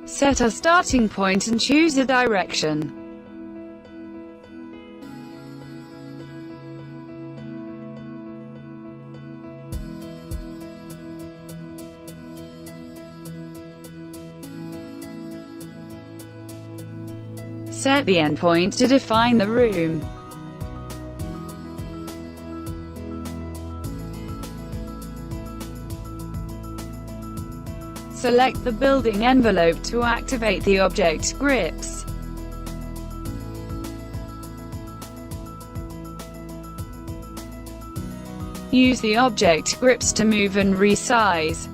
Set a starting point and choose a direction. Set the endpoint to define the room. Select the building envelope to activate the object grips. Use the object grips to move and resize.